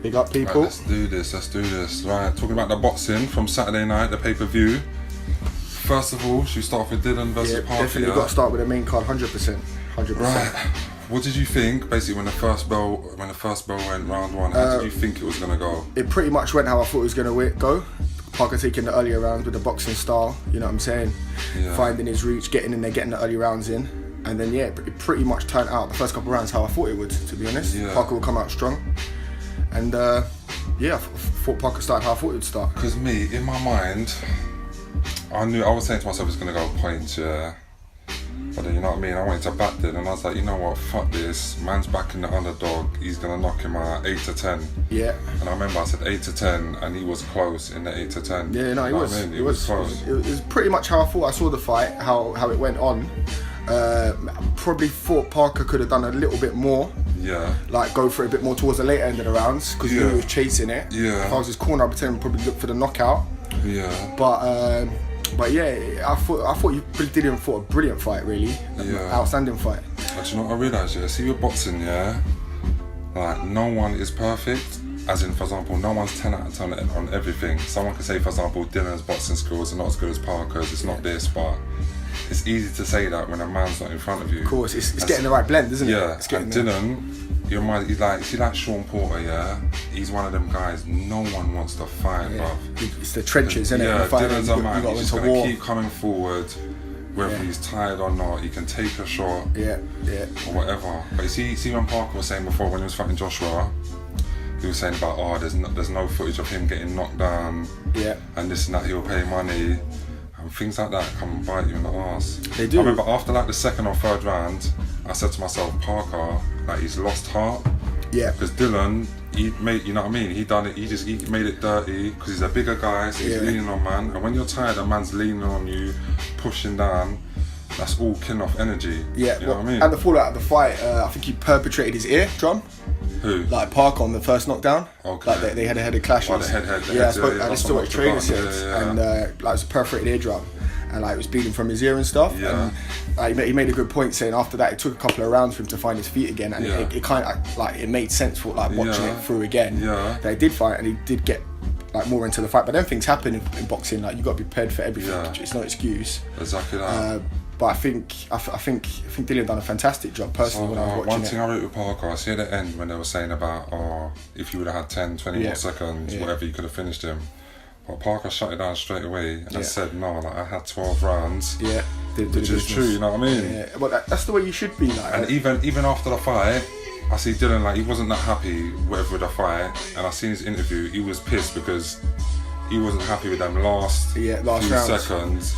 Big up, people. Right, let's do this. Right, talking about the boxing from Saturday night, the pay-per-view. First of all, should we start off with Dylan versus Parker? Definitely got to start with the main card, 100%. Right. What did you think, basically, when the first bell went round one? How did you think it was going to go? It pretty much went how I thought it was going to go. Parker taking the earlier rounds with the boxing style, you know what I'm saying? Yeah. Finding his reach, getting in there, getting the early rounds in. And then, it pretty much turned out the first couple of rounds how I thought it would, to be honest. Yeah. Parker will come out strong. And, I thought Parker started how I thought it would start. Because me, in my mind, I was saying to myself it's going to go points, yeah. But then, you know what I mean, I wanted to back it, and I was like, you know what, fuck this, man's backing the underdog, he's going to knock him out 8-10. Yeah. And I remember I said 8-10, and he was close in the 8-10. Yeah, no, he was. I mean? He was close. It was pretty much how I thought I saw the fight, how it went on. Probably thought Parker could have done a little bit more. Yeah. Like go for it a bit more towards the later end of the rounds, because he was chasing it. Yeah. If I was his corner, I'd probably look for the knockout. Yeah. But yeah, I thought you did fought a brilliant fight, really. Yeah. Outstanding fight. But you know what I realised, yeah? See, with boxing, yeah, like, no one is perfect. As in, for example, no one's 10 out of 10 on everything. Someone can say, for example, Dylan's boxing skills are not as good as Parker's, it's not this, but it's easy to say that when a man's not in front of you. Of course, it's getting the right blend, isn't it? Yeah, It's and Dylan, he's like Sean Porter, yeah? He's one of them guys no one wants to fight, bruv. It's the trenches, isn't it? Yeah, Dylan's a man, you he's just got going into to war. keep coming forward, whether he's tired or not, he can take a shot. Yeah. Or whatever. But you see when Parker was saying before, when he was fighting Joshua, he was saying about, there's no footage of him getting knocked down, and this and that, he'll pay money, and things like that come and bite you in the arse. They do. I remember after like the second or third round, I said to myself, Parker, like, he's lost heart. Yeah. Because Dylan, he made, you know what I mean, he made it dirty, because he's a bigger guy, so he's leaning on man, and when you're tired, a man's leaning on you, pushing down, that's all killing off energy. Yeah, you know what I mean? And the fallout of the fight, I think he perpetrated his eardrum. Who? Like Parker on the first knockdown. Okay. Like they had a head-to-head clash. Oh, the head, I listened to what his trainer said, yeah. and like it was a perforated eardrum, and like it was bleeding from his ear and stuff. Yeah. And he made a good point saying after that it took a couple of rounds for him to find his feet again, and it kind of like it made sense for like watching it through again. Yeah. That he did fight and he did get like more into the fight, but then things happen in boxing. Like you got to be prepared for everything. Yeah. It's no excuse. Exactly that. But I think Dylan done a fantastic job personally when I was watching one thing I wrote with Parker, I see at the end when they were saying about, if you would have had 10, 20 more seconds, whatever, you could have finished him. But Parker shut it down straight away and said, no, like, I had 12 rounds. Yeah, which is true, you know what I mean? Yeah, well, that's the way you should be. Like, and even after the fight, I see Dylan, like, he wasn't that happy with the fight, and I seen his interview, he was pissed because he wasn't happy with them last few rounds. seconds.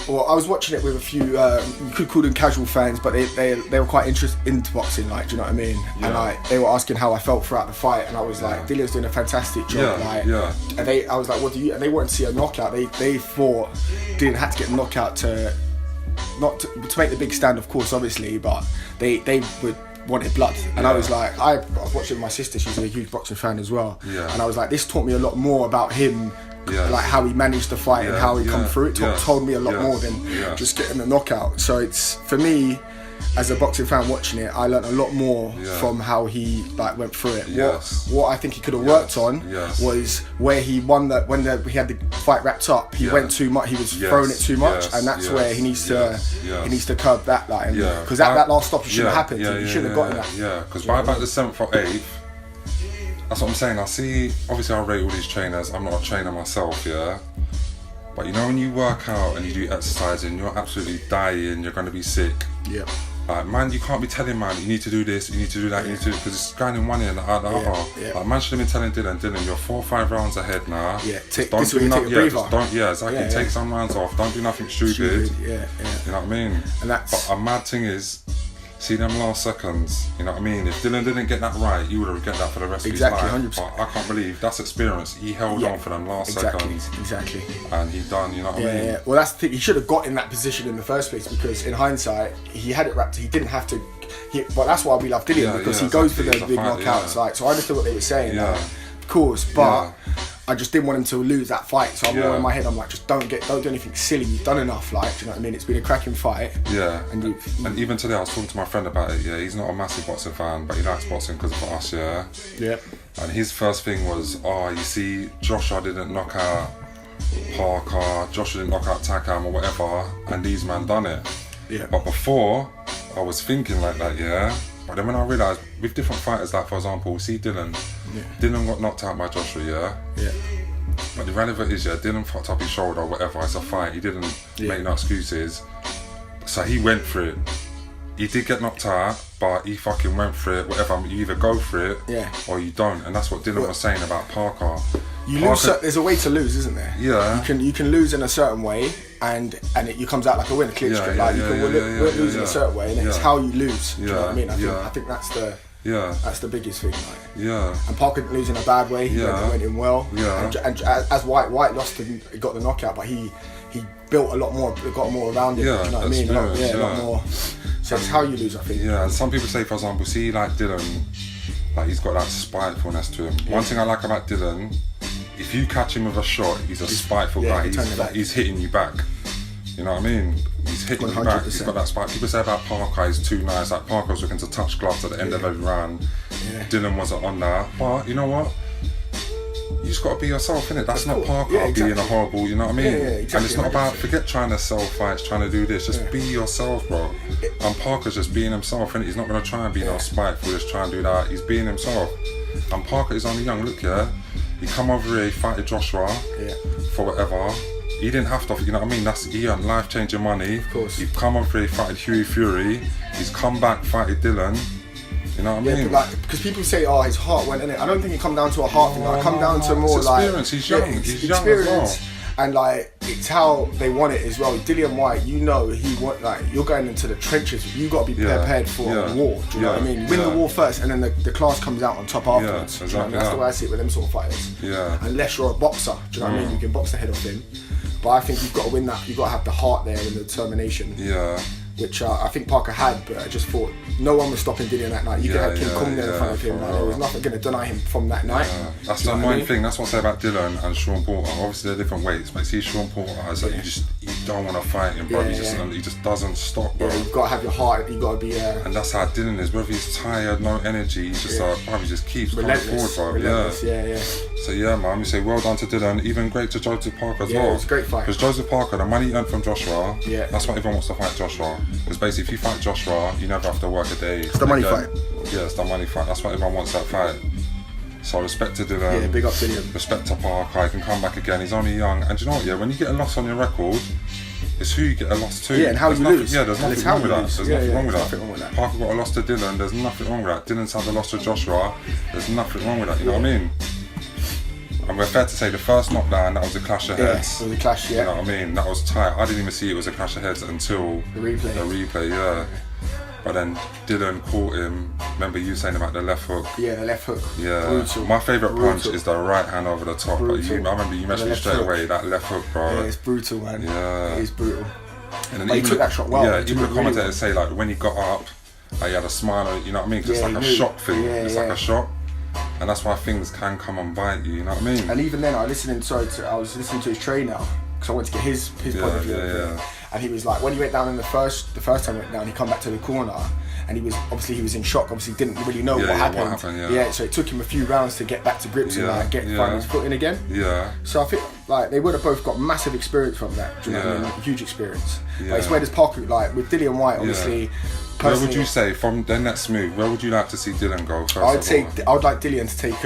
Well, I was watching it with a few, you could call them casual fans, but they were quite into boxing, like, do you know what I mean? Yeah. And like they were asking how I felt throughout the fight, and I was like, Dylan's doing a fantastic job. And I was like, what do you? And they wanted to see a knockout. They thought Dylan had to get a knockout to make the big stand, of course, obviously, but they wanted blood. And I was like, I was watching my sister. She's a huge boxing fan as well. Yeah. And I was like, this taught me a lot more about him. Like how he managed the fight and how he come through it told me a lot more than just getting a knockout. So it's, for me, as a boxing fan watching it, I learned a lot more from how he like went through it. What I think he could have worked on was where he won that when he had the fight wrapped up. He went too much. He was throwing it too much, and that's where he needs to curb that. Like, because that last stop shouldn't have happened. He shouldn't have gotten that. Yeah, because by about the 7th or 8th. That's what I'm saying. I see, obviously I rate all these trainers. I'm not a trainer myself, but you know when you work out and you do exercise and you're absolutely dying, you're going to be sick. Yeah. Like, man, you can't be telling man, you need to do this, you need to do that, you need to do, because it's going in one ear and the other. Like, man should have been telling Dylan, you're 4 or 5 rounds ahead now. Yeah, take some rounds off, don't do nothing stupid. Yeah. You know what I mean? And that's... But a mad thing is, see them last seconds, you know what I mean? If Dylan didn't get that right, he would have regret that for the rest of his life. 100%. But I can't believe that's experience. He held on for them last seconds. Exactly. And he done, you know what I mean? Yeah. Well, that's the thing. He should have got in that position in the first place, because in hindsight, he had it wrapped. He didn't have to. But that's why we love Dylan, because he goes for the big knockouts. Like, so I understood what they were saying. Of course, but I just didn't want him to lose that fight. So I'm more in my head. I'm like, just don't do anything silly. You've done enough. Like, do you know what I mean? It's been a cracking fight. Yeah. And even today, I was talking to my friend about it. Yeah, he's not a massive boxing fan, but he likes boxing because of us. Yeah. Yeah. And his first thing was, you see, Joshua didn't knock out Parker. Joshua didn't knock out Takam or whatever, and these man done it. Yeah. But before, I was thinking like that. Yeah. But then when I realised, with different fighters, like for example, see Dylan. Yeah. Dylan got knocked out by Joshua, Yeah. But the relevant is, Dylan fucked up his shoulder or whatever, it's a fight, he didn't make no excuses. So he went for it. He did get knocked out, but he fucking went for it, whatever. You either go for it, or you don't. And that's what Dylan was saying about Parker. There's a way to lose, isn't there? Yeah. You can lose in a certain way, and it comes out like a win, a clear straight. Like you can lose in a certain way, and it's how you lose. Do you know what I mean? I think that's the biggest thing. Like. Yeah. And Parker didn't lose in a bad way. He went in well. Yeah. And as White lost and got the knockout, but he built a lot more, got more around him. Yeah. Do you know what I mean? A lot more. So it's how you lose, I think. Yeah. Some people say, for example, see like Dylan, like he's got that spitefulness to him. One thing I like about Dylan, if you catch him with a shot, he's a spiteful guy. He's hitting you back. You know what I mean? He's hitting 100%. You back. He's got that spike. People say about Parker, he's too nice. Like Parker was looking to touch gloves at the end of every round. Yeah. Dylan wasn't on that. But you know what? You just got to be yourself, innit? That's not Parker being a horrible, you know what I mean? Exactly. And it's not about, forget trying to sell fights, trying to do this. Just be yourself, bro. And Parker's just being himself, innit? He's not going to try and be no spiteful, just try and do that. He's being himself. And Parker is only young. Look, he come over here, he fighted Joshua for whatever. He didn't have to, you know what I mean? He earned life-changing money. Of course. He come over here, fighted Hughie Fury. He's come back, fighted Dylan. You know what I mean? Because people say, his heart went in it. I don't think it come down to a heart thing. Like, come down to more experience. He's young. He's young as well. And it's how they want it as well. Dillian Whyte, you're going into the trenches. You got to be prepared for a war. Do you know what I mean? Win the war first, and then the class comes out on top afterwards. Exactly. Do you know what I mean? That's the way I see it with them sort of fighters. Yeah. Unless you're a boxer, do you know what I mean? You can box the head off him, but I think you've got to win that. You've got to have the heart there and the determination. Yeah. Which I think Parker had, but I just thought no one was stopping Dillian that night. You could have King Kong there in front of him. There was nothing going to deny him from that night. That's the annoying thing. That's what I say about Dylan and Sean Porter. Obviously they're different weights, but see Sean Porter as you don't want to fight him, bro. He just doesn't stop, bro. Yeah, you've got to have your heart. You've got to be. And that's how Dylan is. Whether he's tired, no energy, he's just he just keeps going forward, bro. Relentless. Yeah. So man, we say well done to Dylan. Even great to Joseph Parker as well. Yeah, it was a great fight. Because Joseph Parker, the money he earned from Joshua, that's why everyone wants to fight Joshua. Because basically, if you fight Joshua, you never have to work a day. It's the money fight. Yeah, it's the money fight. That's why everyone wants that fight. So respect to Dylan. Yeah, big up Dylan. Respect to Parker. He can come back again. He's only young. And do you know what? Yeah, when you get a loss on your record, it's who you get a loss to. Yeah, and how you lose. Yeah, there's nothing wrong with that. There's nothing wrong with that. Parker got a loss to Dylan. There's nothing wrong with that. Dylan's had a loss to Joshua. There's nothing wrong with that. You know what I mean? And we're fair to say the first knockdown, that was a clash of heads. Yeah, it was a clash, You know what I mean? That was tight. I didn't even see it was a clash of heads until the replay. Yeah. But then Dylan caught him. Remember you saying about the left hook? Yeah, the left hook. Yeah. Brutal. My favourite punch is the right hand over the top. But I remember you mentioned straight away that left hook, bro. Yeah, it's brutal, man. Yeah. It is brutal. And then he took that shot well. Yeah, even the commentators say like when he got up, he had a smile. You know what I mean? Because it's like a shock thing. It's like a shock. And that's why things can come and bite you, you know what I mean? And even then, I was listening to his trainer because I wanted to get his point of view. And he was like, when he went down in the first time he went down, he come back to the corner, and he was in shock. Obviously, didn't really know what happened. So it took him a few rounds to get back to grips and find his footing again. Yeah. So I think they would have both got massive experience from that. Do you know what I mean? Huge experience. Yeah. But it's where does Parker with Dillian Whyte, obviously. Where would you say, from then next move, where would you like to see Dylan go first? I would like Dillian to take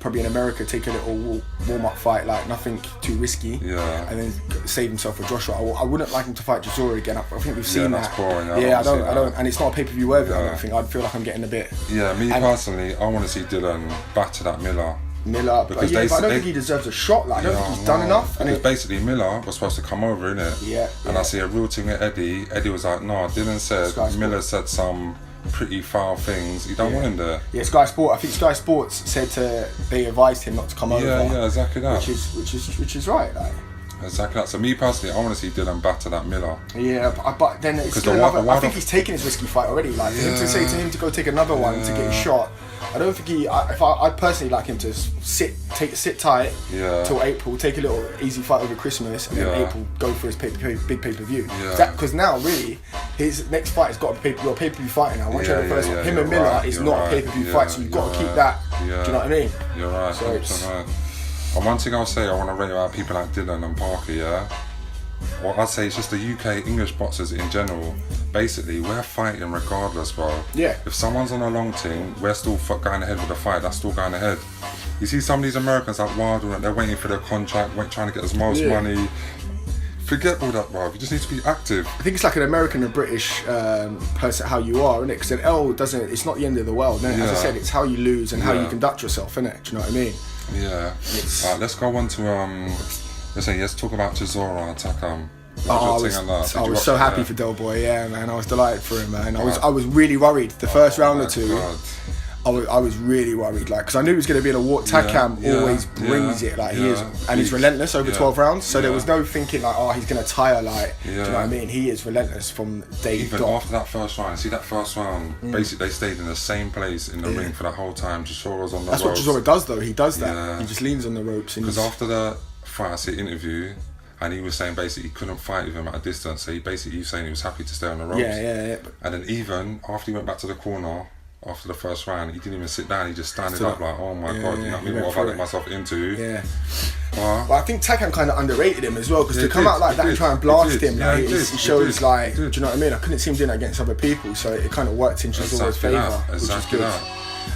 probably in America, take a little warm-up fight, like nothing too risky, and then save himself for Joshua. I wouldn't like him to fight Chisora again. I think we've seen that. That's boring. I don't, and it's not a pay-per-view worthy. I don't think. I'd feel like I'm getting a bit. Yeah, personally, I want to see Dylan batter that Miller. Because but I don't think he deserves a shot. Like, I don't think he's done enough. Because basically Miller was supposed to come over, innit? Yeah. And I see a real thing with Eddie. Eddie was like, no, Dylan said Miller said some pretty foul things. He don't want him there. Yeah, Sky Sport. I think Sky Sports said they advised him not to come over. Yeah, exactly that. Which is right. Like. Exactly that. So me personally, I want to see Dylan batter that Miller. Yeah, but then it's still I think he's taken his risky fight already. Like for him to say to him to go take another one to get his shot. I don't think I'd personally like him to sit tight till April, take a little easy fight over Christmas, and then April go for his big pay-per-view. Because now really his next fight has got to be your pay-per-view fighter now. Once you have the first one, him and Miller is not a pay-per-view fight, so you've got to keep that. Do you know what I mean? You're right. So and one thing I'll say, I want to rate out people like Dylan and Parker, Well, I'd say it's just the UK English boxers in general. Basically, we're fighting regardless, bro. Yeah. If someone's on a long thing, we're still going ahead with the fight. That's still going ahead. You see some of these Americans like Wilder, they're waiting for their contract, trying to get as most money. Forget all that, bro. You just need to be active. I think it's like an American and British person, how you are, isn't it? Because an L doesn't, it's not the end of the world, isn't it? As I said, it's how you lose and how you conduct yourself, isn't it? Do you know what I mean? Yeah. Alright, let's go on to let's talk about Chisora Takam. I was so happy for Del Boy, man. I was delighted for him, man. I was really worried the first round or two. God. I was really worried, like, because I knew he was going to be in a war. Takam always brings it, like he is, and he's relentless over 12 rounds. So there was no thinking like, oh, he's going to tire, like, do you know what I mean? He is relentless from day even dot. After that first round, see that first round, basically they stayed in the same place in the ring for that whole time. Chisora's on the ropes. That's what Chisora does, though. He does that. He just leans on the ropes. Because after the fight, I see an interview. And he was saying basically he couldn't fight with him at a distance, so he was saying he was happy to stay on the ropes. Yeah. And then even after he went back to the corner after the first round, he didn't even sit down. He just standing up like, oh my god, you know what I mean? What have I let myself into? Yeah. But I think Takam kind of underrated him as well, because to come out like that and try and blast him, like, he shows like, do you know what I mean? I couldn't see him doing that against other people, so it kind of worked in Chisora's favour, which is good.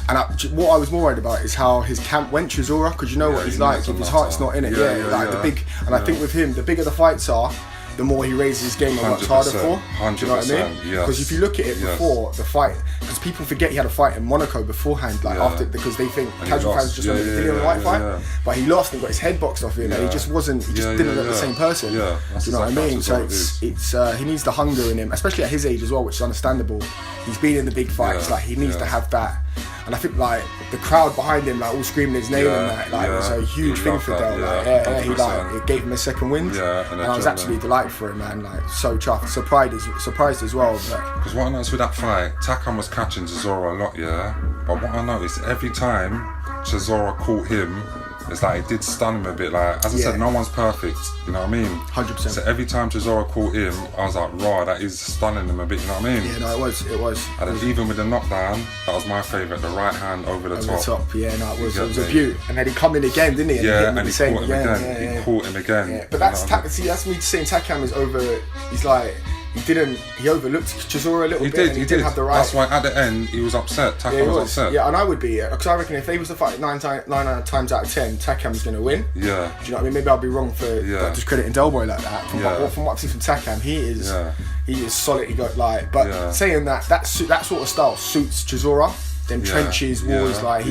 And what I was more worried about is how his camp went, Chisora, because you know what he's like, if his heart's not in it, the big, and I think with him, the bigger the fights are, the more he raises his game much harder for. 100%, do you know what I mean? Because if you look at it before the fight, because people forget he had a fight in Monaco beforehand, like after, because they think casual fans just want the Dillian Whyte fight, but he lost and got his head boxed off him, and he just wasn't, he just didn't look the same person. Do you know what I mean? So it's he needs the hunger in him, especially at his age as well, which is understandable. He's been in the big fights, like he needs to have that. And I think like the crowd behind him, like all screaming his name and that, like it was a huge thing for Del. Like, he like it gave him a second wind, and I was absolutely delighted for him, man. Like so chuffed, surprised as well. Because what I noticed with that fight, Takam was catching Chisora a lot, but what I noticed every time Chisora caught him, it's like it did stun him a bit. Like as I said, no one's perfect. You know what I mean? 100%. So every time Chisora caught him, I was like, raw, that is stunning him a bit. You know what I mean? Yeah, no, it was. And then even with the knockdown, that was my favourite. The right hand over the top. Yeah, no, it was a beaut. And then he come in again, didn't he? And he caught him again. He caught him again. Yeah. But that's me saying Takam is over. He's like. He overlooked Chisora a little bit. He didn't have the right. That's why at the end he was upset. Takam was upset. Yeah, and I would be, because I reckon if they was to fight 9 times out of 10, Takam's going to win. Yeah. Do you know what I mean? Maybe I'll be wrong for discrediting Del Boy like that. From what I've seen from Takam, he is solid. He got like, but saying that sort of style suits Chisora. Them trenches, wars, like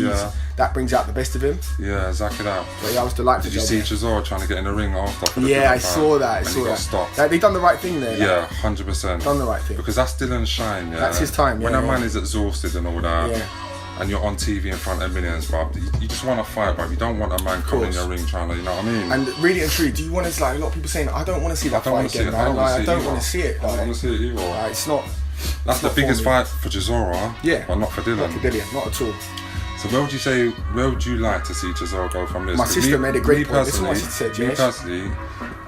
that brings out the best of him. Yeah, exactly that. But I was delighted. Did you see Chisora trying to get in the ring after? I saw that. He got stopped. They done the right thing there. Yeah, 100%. Done the right thing. Because that's Dylan's shine. Yeah, that's his time. When a man is exhausted and all that, and you're on TV in front of millions, bruv, you just want to fight, bruv. You don't want a man coming in your ring trying to, you know what I mean? And really and truly, do you want to? Like a lot of people saying, I don't want to see that fight again. I don't want to see it. I don't want to see it either. It's not. That's the biggest fight for Chisora. Yeah, but not for Dylan. Not for Dylan, not at all. So where would you like to see Chisora go from this? My sister made a great point. This is what my sister said, Me personally,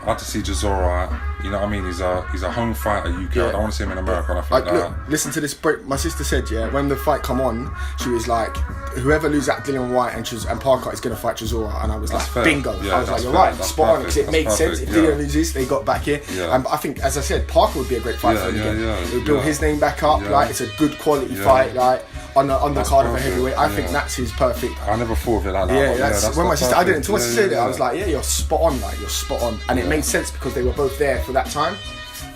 I'd like to see Chisora, you know what I mean, he's a home fighter UK, I don't want to see him in America or nothing like that. Look, listen to this break. My sister said, when the fight come on, she was like, whoever loses at Dillian Whyte and Parker is going to fight Chisora, and I was like, bingo. I was like, you're right, spot on, because it makes sense. If Dillian loses, they got back here. And I think, as I said, Parker would be a great fight for him again. It would build his name back up, like, it's a good quality fight, like, on the card of a heavyweight. I think that's his perfect. I never thought of it like that. That's when my sister, I didn't, until my sister said it, I was like, you're spot on, you're spot on. And it made sense because they were both there for that time.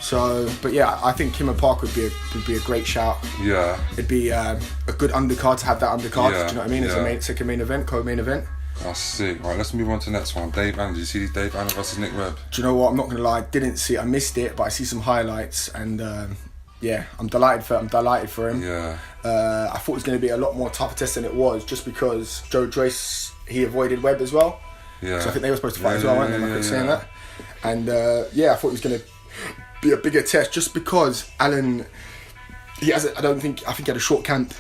So, but I think him and Parker would be a great shout. Yeah. It'd be a good undercard to have that undercard. Do you know what I mean? It's a second main event, co-main event. That's sick. Right, let's move on to the next one. Dave Allen. Did you see Dave Allen versus Nick Webb? Do you know what? I'm not gonna lie. Didn't see it. I missed it, but I see some highlights, and I'm delighted for him. Yeah. I thought it was going to be a lot more tougher test than it was, just because Joe Joyce, he avoided Webb as well. Yeah. So I think they were supposed to fight as well, weren't they? Am I saying that? And I thought it was going to be a bigger test, just because Allen, I think he had a short camp.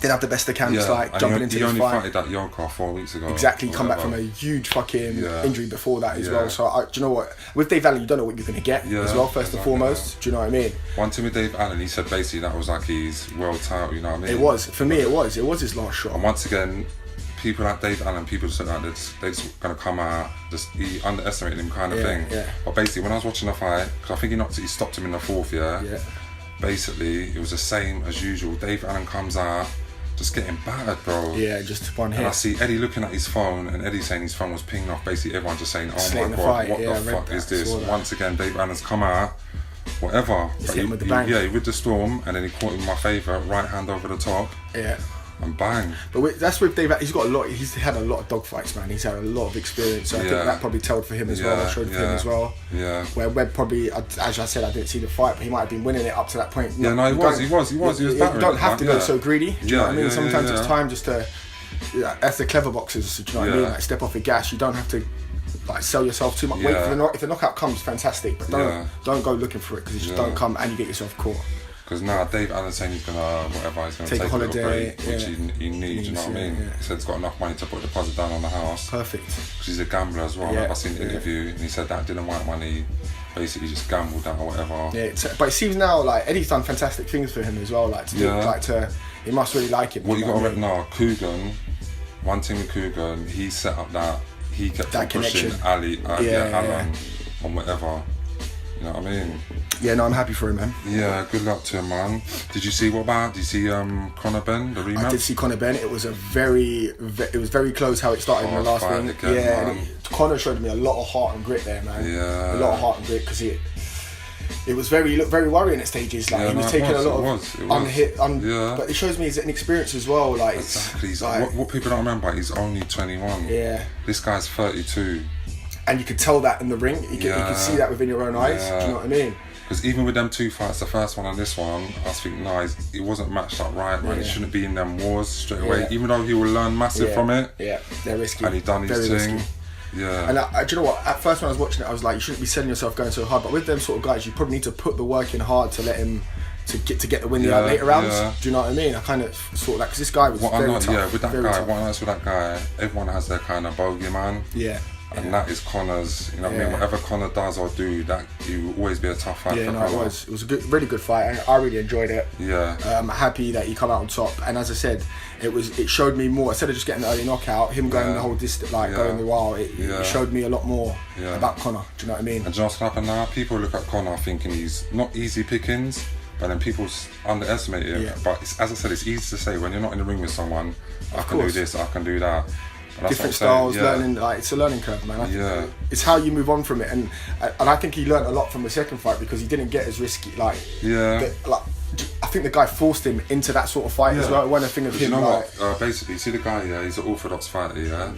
didn't have the best of camps, like jumping into this fight. He only fighted that Yoka 4 weeks ago. Exactly, come back from a huge fucking injury before that as well. So do you know what? With Dave Allen, you don't know what you're going to get as well. First and foremost, do you know what I mean? One thing with Dave Allen, he said basically that was like his world title. You know what I mean? It was for me. It was his last shot. And once again, people like Dave Allen, people just like they're just gonna come out. He underestimated him, kind of thing. Yeah. But basically, when I was watching the fight, because I think he stopped him in the 4th. Yeah. Basically, it was the same as usual. Dave Allen comes out, just getting battered, bro. Yeah, just one hit. And I see Eddie looking at his phone, and Eddie saying his phone was pinged off. Basically, everyone just saying, "Oh my god, what the fuck is this?" Once again, Dave Allen's come out, whatever. But he with the storm, and then he caught him my favourite right hand over the top. Yeah. And bang. But that's with Dave. He's got a lot. He's had a lot of dogfights, man. He's had a lot of experience. So I think that probably told for him as well. Showed for him as well. Yeah. Where Webb probably, as I said, I didn't see the fight, but he might have been winning it up to that point. Yeah, no, he was. He was You don't have to go so greedy. Do you know what I mean? Sometimes it's time just to. That's the clever boxers. Do you know what I mean? Like step off the gas. You don't have to. Like sell yourself too much. Wait for if the knockout comes, fantastic. But don't go looking for it because it just don't come and you get yourself caught. Because now Dave Allen's saying he's gonna take a holiday, which he needs. You know what I mean? He said he's got enough money to put a deposit down on the house. Perfect. Because he's a gambler as well. I've seen an interview and he said that didn't want money. Basically, just gambled that or whatever. Yeah, but it seems now like Eddie's done fantastic things for him as well. Like he must really like him. What you got to reckon now? Coogan. One thing with Coogan, he set up that he kept on pushing Allen on whatever. You know what I mean? Yeah, no, I'm happy for him, man. Yeah, good luck to him, man. Did you see Conor Benn, the rematch? I did see Conor Benn. It was very close how it started in the last thing. Again, Conor showed me a lot of heart and grit there, man. Yeah, a lot of heart and grit because it was very worrying at stages. Like he was taking a lot of unhit, but it shows me his inexperience as well. Like exactly. What people don't remember, he's only 21. Yeah, this guy's 32. And you could tell that in the ring. You could see that within your own eyes. Do you know what I mean? Because even with them 2 fights, the first one and this one, I was thinking, it wasn't matched up right, man. He shouldn't be in them wars straight away. Even though he will learn massive from it. Yeah, they're risky. And he done his thing. Risky. Yeah. And do you know what? At first when I was watching it, I was like, you shouldn't be selling yourself going so hard. But with them sort of guys, you probably need to put the work in hard to let him to get the win later rounds. Do you know what I mean? I kind of thought that because this guy was very tough. Yeah, with that guy, what I noticed with that guy, everyone has their kind of bogeyman. Yeah. And that is Conor's, you know what I mean? Whatever Conor does or do, that he will always be a tough fight. Yeah, no, it was. It was a really good fight, and I really enjoyed it. Yeah. I'm happy that he come out on top, and as I said, it showed me more. Instead of just getting the early knockout, him going the whole distance, going the while, it showed me a lot more about Conor. Do you know what I mean? And do you know what's happened now? People look at Conor thinking he's not easy pickings, but then people underestimate him. Yeah. But as I said, it's easy to say when you're not in the ring with someone. I can do this, I can do that. Different styles, learning. It's a learning curve, man. It's how you move on from it, and I think he learned a lot from the second fight because he didn't get as risky. I think the guy forced him into that sort of fight as well. It wasn't a thing of him. You know what? Basically, see the guy. Yeah, he's an orthodox fighter. Yeah.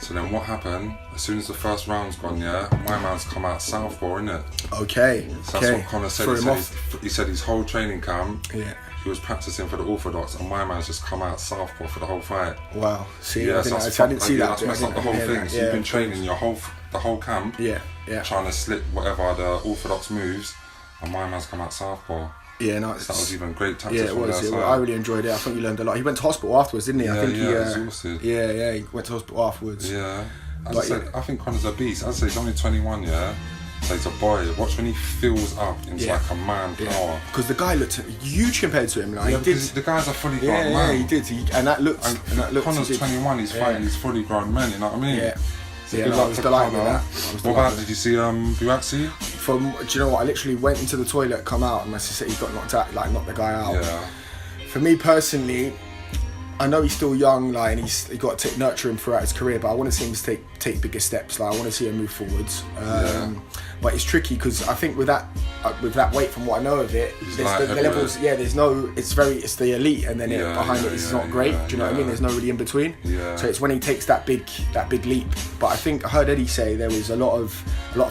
So then what happened? As soon as the first round's gone, my man's come out southpaw, innit? Okay. So that's what Conor said. He said his whole training camp. Yeah. He was practicing for the orthodox, and my man's just come out southpaw for the whole fight. Wow. See, I didn't see that. That's messed up the whole thing. So you've been training the whole camp. Yeah. Trying to slip whatever the orthodox moves, and my man's come out southpaw. Yeah, no, that was even great tactics. Yeah, it was. I really enjoyed it. I think he learned a lot. He went to hospital afterwards, didn't he? I think exhausted. Yeah, he went to hospital afterwards. Yeah. As I said, I think Conor's a beast. As I say, he's only 21. Yeah. So he's a boy. Watch when he fills up into like a man power. Because the guy looked huge compared to him. Like, the guy's a fully grown man. Yeah, he did. And that looked. Connor's 21. He's fighting these fully grown men. You know what I mean? Yeah. I was delighted with that. What about? Did you see Buatsi? Do you know what? I literally went into the toilet, come out, and my sister he got knocked out. Like knocked the guy out. Yeah. For me personally, I know he's still young, and he got to nurture him throughout his career. But I want to see him take bigger steps. I want to see him move forwards. But it's tricky because I think with that weight, from what I know of it, the levels. Yeah, it's the elite, and then behind it is not great. Do you know what I mean? There's no really in between. Yeah. So it's when he takes that big leap. But I think I heard Eddie say there was a lot of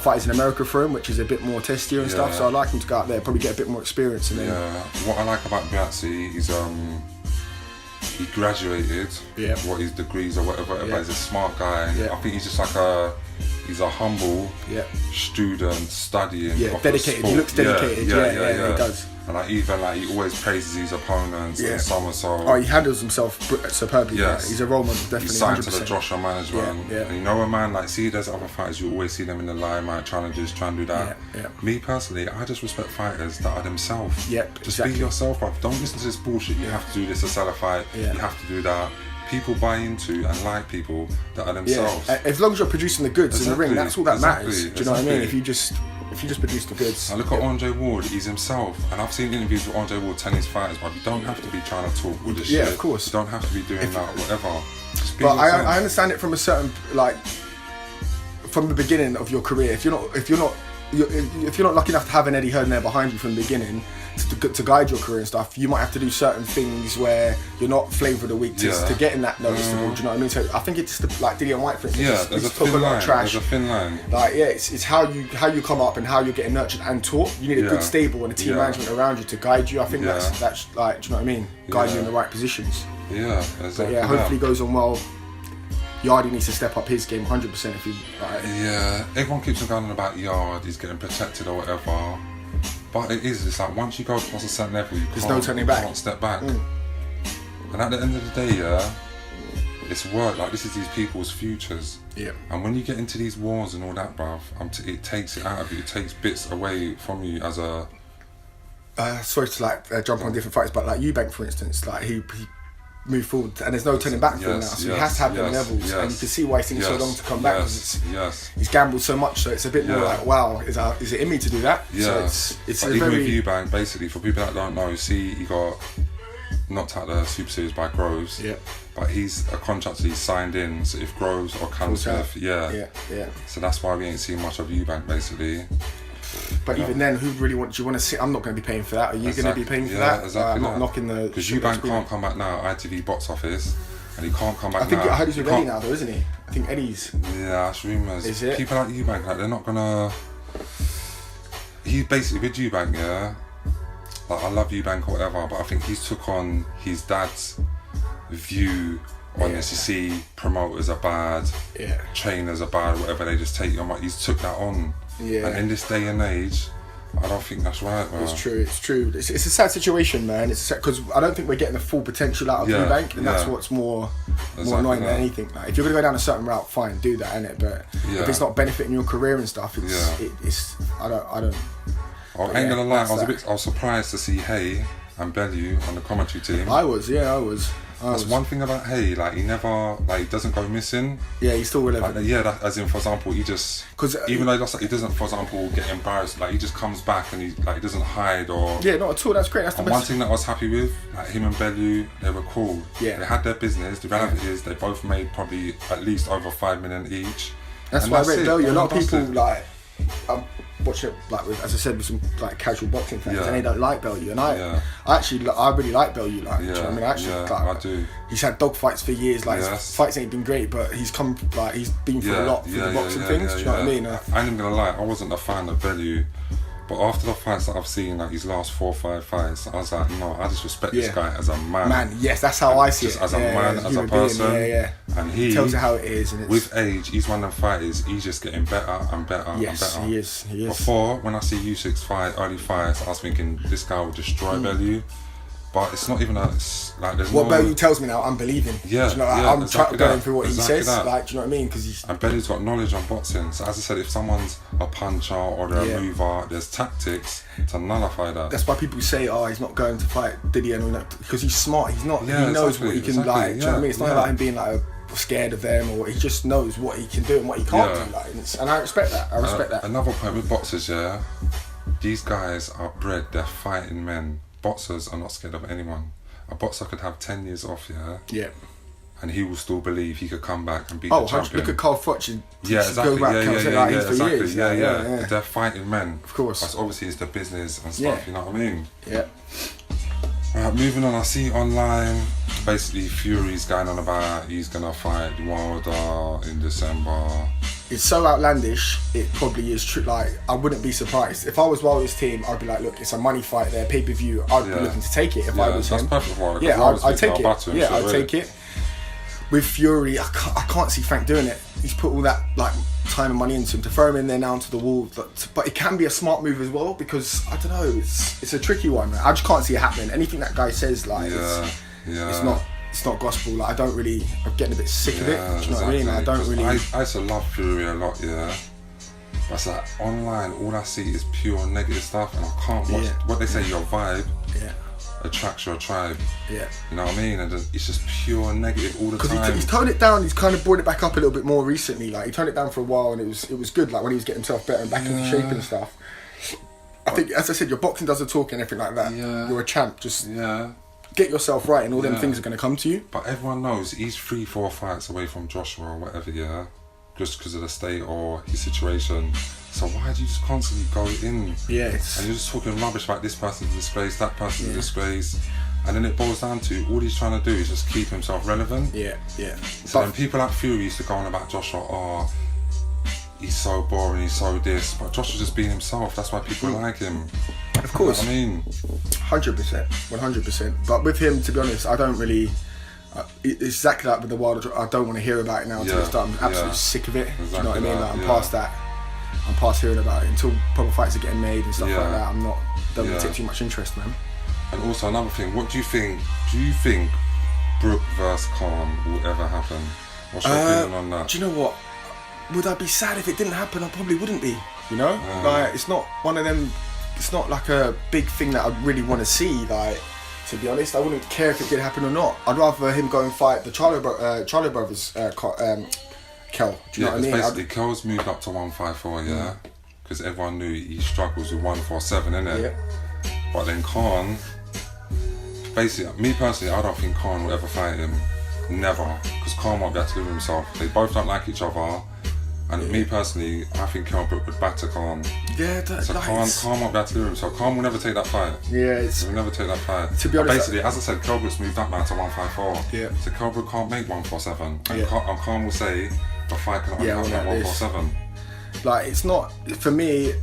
fighters in America for him, which is a bit more testier and stuff. So I'd like him to go out there, probably get a bit more experience. And then what I like about Buatsi is he graduated. Yeah. What his degrees or whatever. He's a smart guy. And I think he's just like he's a humble student studying. Yeah, dedicated. He looks dedicated. Yeah, he does. And like even like he always praises his opponents and so and so. Oh, he handles himself superbly. Yes. He's a role model, definitely. He's signed 100%. to the Joshua management. Yeah. And you know a man like, see, there's other fighters, you always see them in the limelight trying to do this, trying to do that. Yeah. Me personally, I just respect fighters that are themselves. Yep, just exactly. be yourself, bruv. Don't listen to this bullshit. You have to do this to sell a fight. Yeah. You have to do that. People buy into and like people that are themselves. Yeah. As long as you're producing the goods in the ring, that's all that matters. Do you know what I mean? If you just produce the goods. I look at Andre Ward, he's himself, and I've seen interviews with Andre Ward telling his fighters, but you don't have to be trying to talk all this shit. Yeah, of course. You don't have to be doing that, whatever. Just be But yourself. I understand it from a certain, like, from the beginning of your career. If you're not lucky enough to have an Eddie Hearn there behind you from the beginning to guide your career and stuff, you might have to do certain things where you're not flavour of the week to get in that noticeable. Do you know what I mean? So I think it's just like Dillian White, for instance. There's a talk thin a lot line. of trash. There's a thin line. Like it's how you come up and how you're getting nurtured and taught. You need a good stable and a team management around you to guide you. I think that's like, do you know what I mean? Guide you in the right positions. Yeah, exactly. But hopefully it goes on well. Yardy needs to step up his game 100% if he. Like, yeah, everyone keeps on going on about Yard, he's getting protected or whatever. But it's like once you go past a certain level, there's no turning back. Can't step back. And at the end of the day, it's work. Like this is these people's futures. Yeah. And when you get into these wars and all that, bruv, it takes it out of you. It takes bits away from you as a. Sorry to like jump on different fights, but like Eubank, for instance, like he move forward and there's no turning back for him now, so he has to have them levels, and you can see why he's taking so long to come back, because he's gambled so much, so it's a bit more like, wow, is it in me to do that? So it's but even with Eubank, basically, for people that don't know, see, he got knocked out the Super Series by Groves, but he's a contractor, he's signed in, so if Groves or Cam Smith, so that's why we ain't seen much of Eubank basically. But even then, who really do you want to see? I'm not going to be paying for that. Are you going to be paying for that? Exactly. I'm not knocking the. Because Eubank can't come back now, ITV box office, and he can't come back now. I think I heard he's with Eddie now, though, isn't he? I think Eddie's. Yeah, that's rumours. Is it? People like Eubank, like they're not gonna. He's basically with Eubank, like I love Eubank or whatever, but I think he's took on his dad's view on this. You see, promoters are bad, trainers are bad, whatever. They just take you on. He's took that on. Yeah. And in this day and age, I don't think that's right, man. It's true. It's a sad situation, man. It's because I don't think we're getting the full potential out of Eubank, and that's what's more annoying than anything. Like, if you're gonna go down a certain route, fine, do that, innit? But if it's not benefiting your career and stuff, it's I don't. I ain't gonna lie, I was surprised to see Hay and Bellew on the commentary team. I was. That's one thing about Hay, like he never, like he doesn't go missing. Yeah, he's still relevant. Like, as in, for example, he just, even though he doesn't, for example, get embarrassed, like he just comes back and he doesn't hide or. Yeah, not at all. That's great. That's the best. One thing that I was happy with, like him and Bellew, they were cool. Yeah. They had their business. The reality is they both made probably at least over 5 million each. That's why I rate Bellew. A lot of people like. Watch it like as I said with some like casual boxing fans, and they don't like Bellew, and I really like Bellew. Like, do you know what I mean? I do. He's had dog fights for years. Like his fights ain't been great, but he's come he's been through a lot through the boxing things. Do you know what I mean? I ain't gonna lie, I wasn't a fan of Bellew. But after the fights that I've seen, like his last 4 or 5 fights, I was like, no, I just respect this guy as a man. Yes, that's how I see it. As a man, as a person. And he tells you how it is. And with age, he's one of them fighters, he's just getting better and better and better. He is. Before, when I see Usyk fight, early fights, I was thinking, this guy will destroy Bellew. But it's not even there's what Bellew tells me now, I'm believing. Yeah, do you know, I'm going through what he says. Like, do you know what I mean? Because and Bellew's got knowledge on boxing. So as I said, if someone's a puncher or they're a mover, there's tactics to nullify that. That's why people say, he's not going to fight Diddy and all that, because he's smart. He's not. He knows what he can like. Do you know what I mean? It's not about him being like scared of them, or he just knows what he can do and what he can't do. Like, and I respect that. that. Another point with boxers, these guys are bred. They're fighting men. Boxers are not scared of anyone. A boxer could have 10 years off, and he will still believe he could come back and beat the champion. Look at Carl Froch. Exactly. They're fighting men. Of course. But obviously it's the business and stuff, you know what I mean? Yeah. Moving on, I see online, basically Fury's going on about he's going to fight Wilder in December. It's so outlandish, it probably is true. Like, I wouldn't be surprised. If I was Wilder's team, I'd be like, look, it's a money fight there, pay-per-view. I'd be looking to take it if I was him. That's perfect I'd take it. I'd take it. With Fury, I can't see Frank doing it. he's put all that like time and money into him, to throw him in there now to the wall. But it can be a smart move as well, because I don't know, it's a tricky one. I just can't see it happening. Anything that guy says, like, it's not gospel. Like, I'm getting a bit sick of it. Do you know what I mean? I don't really. I used to love Fury a lot, yeah. But it's like online, all I see is pure negative stuff, and I can't watch what they say. Your vibe attracts your tribe. Yeah. You know what I mean? And it's just pure negative all the time. Because he's toned it down. He's kind of brought it back up a little bit more recently. Like, he toned it down for a while, and it was good. Like when he was getting himself better and back into shape and stuff. I think, as I said, your boxing does the talking and everything like that. Yeah. You're a champ. Just get yourself right, and all them things are going to come to you. But everyone knows he's 3-4 fights away from Joshua or whatever, yeah? Just because of the state or his situation. So why do you just constantly go in? Yeah, and you're just talking rubbish about this person's a disgrace, that person's a disgrace. And then it boils down to, all he's trying to do is just keep himself relevant. Yeah. So then people like Fury used to go on about Joshua, he's so boring, he's so this. But Joshua's just being himself, that's why people like him. Of course. You know what I mean? 100%. 100%. But with him, to be honest, I don't really... it's exactly like with the Wilder. I don't want to hear about it now until it's done. I'm absolutely sick of it. Exactly. Do you know what I mean? Like, I'm past that. I'm past hearing about it. Until proper fights are getting made and stuff like that, don't really take too much interest, man. And also another thing, what do you think? Do you think Brook versus Khan will ever happen? What's your opinion on that? Do you know what? Would I be sad if it didn't happen? I probably wouldn't be. You know, like, it's not one of them. It's not like a big thing that I'd really want to see. Like, to be honest, I wouldn't care if it did happen or not. I'd rather him go and fight the Charlo brothers, Kel. Do you know what I mean? Basically, Kel's moved up to 154, because everyone knew he struggles with 147, innit? Yeah. But then Khan, basically, me personally, I don't think Khan will ever fight him. Never. Because Khan won't be able to live with himself. They both don't like each other. And me personally, I think Kell Brook would batter Khan. Yeah, so Khan won't be able to live with himself. Khan will never take that fight. Yeah, he will never take that fight. To be honest, basically, as I said, Kell Brook's moved up now to 154. Yeah. So Kell Brook can't make 147. And Khan will say, the fight cannot happen at 147. Like, it's not, for me,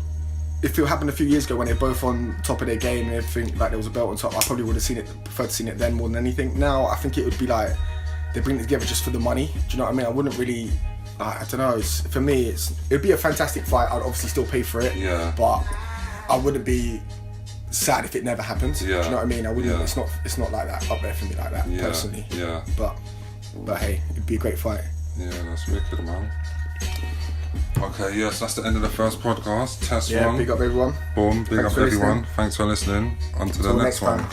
if it happened a few years ago when they're both on top of their game and everything, like there was a belt on top, I probably would have preferred to seen it then more than anything. Now, I think it would be like, they bring it together just for the money. Do you know what I mean? I wouldn't really, I don't know, for me, it'd be a fantastic fight. I'd obviously still pay for it. Yeah. But I wouldn't be sad if it never happened. Yeah. Do you know what I mean? I wouldn't, it's not like that up there for me like that, personally. Yeah. But hey, it'd be a great fight. Yeah, that's wicked, man. Okay, yes, that's the end of the first podcast. Test one. Big up everyone. Boom, big up everyone. Thanks for listening. On to the next one.